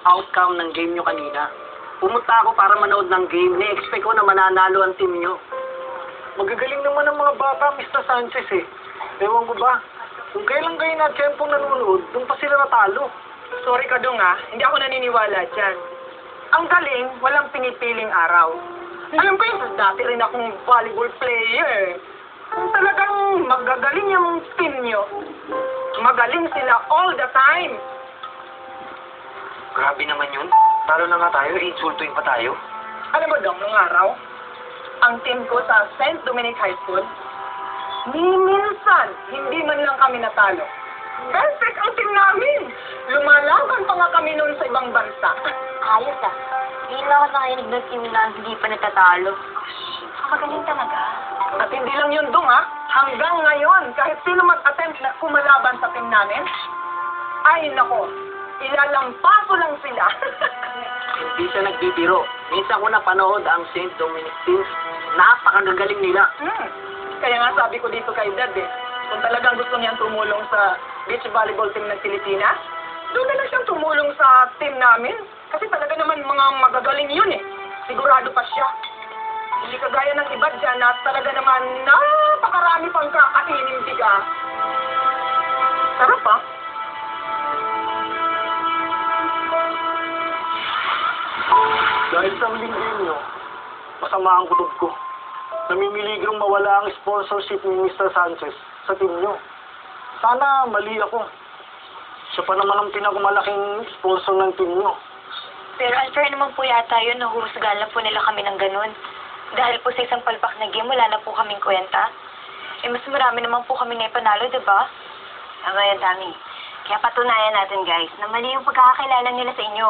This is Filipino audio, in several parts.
outcome ng game nyo kanina. Pumunta ako para manood ng game. Na-expect ko na mananalo ang team nyo. Magagaling naman ang mga bata, Mr. Sanchez eh. Ewan ko ba, kung kailan kayo na tiyempong nanonood, doon pa sila natalo. Sorry ka dong hindi ako naniniwala dyan. Ang galing, walang pinipiling araw. Alam ko yun, dati rin akong volleyball player. Kung talagang magagaling yung team nyo, magaling sila all the time. Grabe naman yun. Talo na nga tayo, insultuin pa tayo. Alam mo dong, nung araw, ang team ko sa St. Dominic High School, ni minsan, hindi man lang kami natalo. Perfect ang team namin! Lumalaban pa nga kami noon sa ibang bansa. Ayos ah. Hindi na ako nakinig ng team na hindi pa natatalo. Magaling talaga. At hindi lang yun dong hanggang ngayon, kahit sino mag-attempt na kumalaban sa team namin, ay nako, ilalampaso lang sila. Hindi siya nagbibiro. Minsan ko napanood ang St. Dominic teams. Napakagagaling nila. Kaya nga sabi ko dito kay Dad kung talagang gusto niyang tumulong sa beach volleyball team ng Pilipinas, doon na lang siyang tumulong sa team namin. Kasi talaga naman mga magagaling yun Sigurado pa siya. Hindi kagaya ng iba dyan na talaga naman napakarami pang kakainin biga. Sarap Dahil sa lingin nyo, masama ang kutob ko. Namimiligrong mawala ang sponsorship ni Mr. Sanchez sa team nyo. Sana mali ako. Siya pa naman ang pinakamalaking sponsor ng team nyo. Pero unfair naman po yata yun, nahuhusgahan lang po nila kami ng ganun. Dahil po sa isang palpak na game, wala na po kaming kwenta. Mas marami naman po kami na ipanalo, diba? Tama yan, Tami. Kaya patunayan natin, guys, na mali yung pagkakakilala nila sa inyo.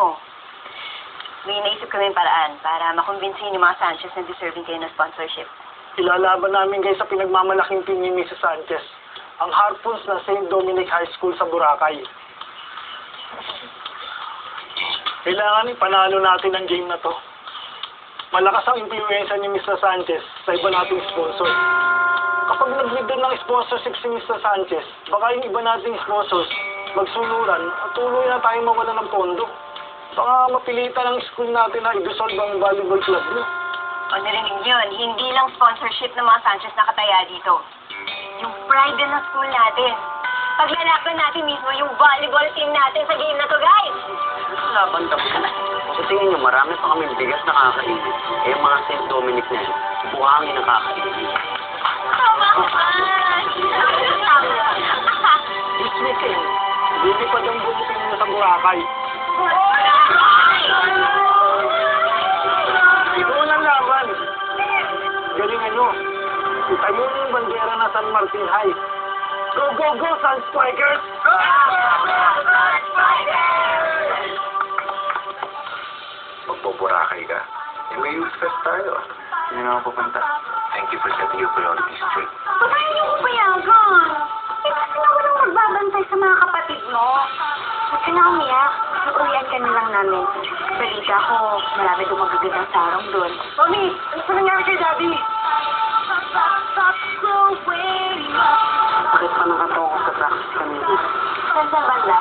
May naisip kami paraan para makumbinsin yung mga Sanchez na deserving kayo ng sponsorship. Ilalaban namin guys sa pinagmamalaking team ni Mrs. Sanchez, ang Harpoons ng St. Dominic High School sa Boracay. Kailangan ipanalo natin ang game na to. Malakas ang impluensya ni Mr. Sanchez sa iba nating sponsor. Kapag nag-withdraw ng sponsorship si Mr. Sanchez, baka yung iba nating sponsors magsuluran at tuloy na tayong mawala ng pondo. Baka mapilitan ang school natin na i-dissolve ang volleyball club niyo. O narinig yun, hindi lang sponsorship ng mga Sanchez na kataya dito. Yung pride ng school natin. Paglalaban natin mismo yung volleyball team natin sa game na to, guys! Laban daw. Sa tingin nyo, marami pa kami bigas na kakainin. Eh, yung mga St. Dominic na yun, buhangin na kakainin. Tama ka ba? This weekend, lilipad ang buong team na sa Boracay. Doon ang laban. Galingan nyo. Itayo nyo yung bandera na San Martin High. Go, go, go, Sun Strikers! Magboborakay ka. Eh, may youth fest tayo. Hindi na ako pupunta. Thank you for setting your priorities straight. Paano niyo ko payagan? Kasi na walang magbabantay sa mga kapatid mo. Huwag ka na umiyak. Uuwian ka na lang namin. Balita ko, marami doon magagandang sarong doon. Mami, ano sa nangyari kay Daddy? Bakit pa nakatawa ko sa practice kanina? Saan sa banda?